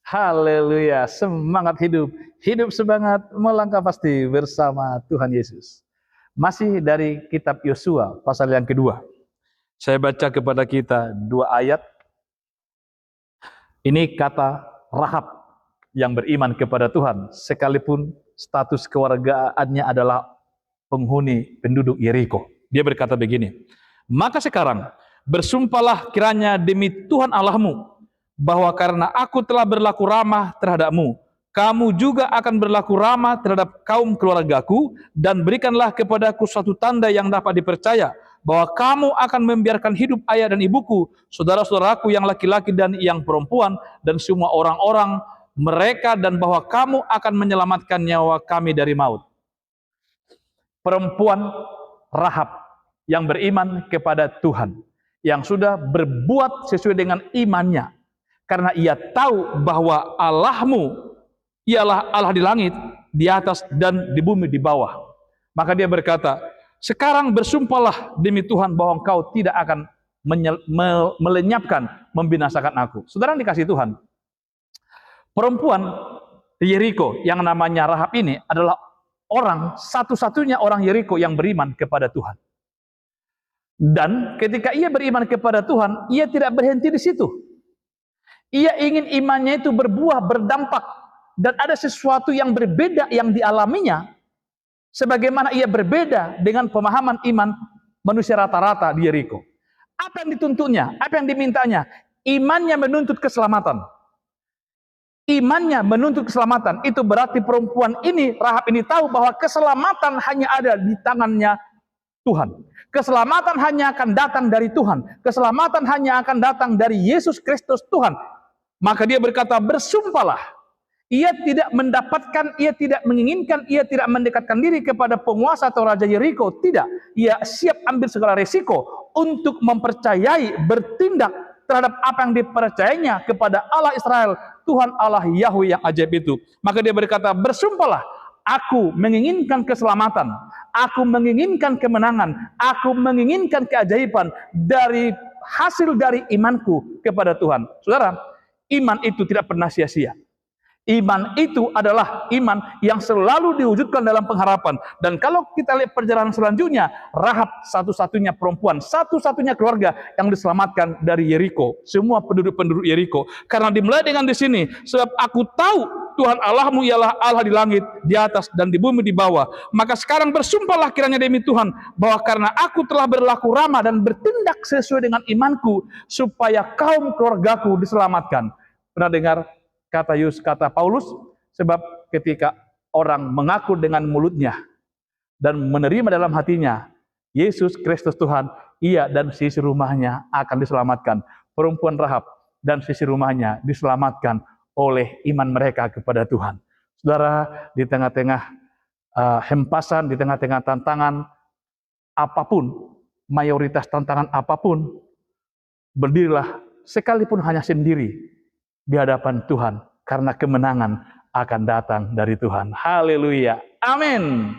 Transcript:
Haleluya, semangat hidup. Hidup semangat, melangkah pasti bersama Tuhan Yesus. Masih dari kitab Yosua, pasal yang kedua. Saya baca kepada kita 2 ayat. Ini kata Rahab yang beriman kepada Tuhan, sekalipun status kewargaannya adalah penghuni penduduk Yeriko. Dia berkata begini, maka sekarang bersumpahlah kiranya demi Tuhan Allahmu, bahwa karena aku telah berlaku ramah terhadapmu, kamu juga akan berlaku ramah terhadap kaum keluargaku, dan berikanlah kepadaku suatu tanda yang dapat dipercaya, bahwa kamu akan membiarkan hidup ayah dan ibuku, saudara-saudaraku yang laki-laki dan yang perempuan, dan semua orang-orang mereka, dan bahwa kamu akan menyelamatkan nyawa kami dari maut. Perempuan Rahab yang beriman kepada Tuhan, yang sudah berbuat sesuai dengan imannya, karena ia tahu bahwa Allahmu ialah Allah di langit, di atas, dan di bumi di bawah. Maka dia berkata, sekarang bersumpahlah demi Tuhan bahwa engkau tidak akan melenyapkan, membinasakan aku. Saudara yang dikasihi Tuhan, perempuan di Yeriko yang namanya Rahab ini adalah orang satu-satunya orang Yeriko yang beriman kepada Tuhan. Dan ketika ia beriman kepada Tuhan, ia tidak berhenti di situ. Ia ingin imannya itu berbuah, berdampak, dan ada sesuatu yang berbeda yang dialaminya, sebagaimana ia berbeda dengan pemahaman iman manusia rata-rata di Yeriko. Apa yang dituntutnya? Apa yang dimintanya? Imannya menuntut keselamatan. Imannya menuntut keselamatan. Itu berarti perempuan ini, Rahab ini tahu bahwa keselamatan hanya ada di tangannya Tuhan. Keselamatan hanya akan datang dari Tuhan. Keselamatan hanya akan datang dari Yesus Kristus Tuhan. Maka dia berkata, bersumpahlah. Ia tidak mendapatkan, ia tidak menginginkan, ia tidak mendekatkan diri kepada penguasa atau raja Yeriko. Tidak. Ia siap ambil segala resiko untuk mempercayai, bertindak terhadap apa yang dipercayainya kepada Allah Israel, Tuhan Allah Yahweh yang ajaib itu. Maka dia berkata, bersumpahlah, aku menginginkan keselamatan, aku menginginkan kemenangan, aku menginginkan keajaiban dari hasil dari imanku kepada Tuhan. Saudara, iman itu tidak pernah sia-sia. Iman itu adalah iman yang selalu diwujudkan dalam pengharapan. Dan kalau kita lihat perjalanan selanjutnya, Rahab satu-satunya perempuan, satu-satunya keluarga yang diselamatkan dari Yeriko. Semua penduduk-penduduk Yeriko. Karena dimulai dengan di sini, sebab aku tahu Tuhan Allahmu ialah Allah di langit, di atas, dan di bumi di bawah. Maka sekarang bersumpahlah kiranya demi Tuhan, bahwa karena aku telah berlaku ramah dan bertindak sesuai dengan imanku, supaya kaum keluargaku diselamatkan. Pernah dengar kata Paulus, sebab ketika orang mengaku dengan mulutnya dan menerima dalam hatinya Yesus Kristus Tuhan, ia dan sisi rumahnya akan diselamatkan. Perempuan Rahab dan sisi rumahnya diselamatkan oleh iman mereka kepada Tuhan. Saudara, di tengah-tengah hempasan, di tengah-tengah tantangan apapun, mayoritas tantangan apapun, berdirilah sekalipun hanya sendiri di hadapan Tuhan, karena kemenangan akan datang dari Tuhan. Haleluya. Amin.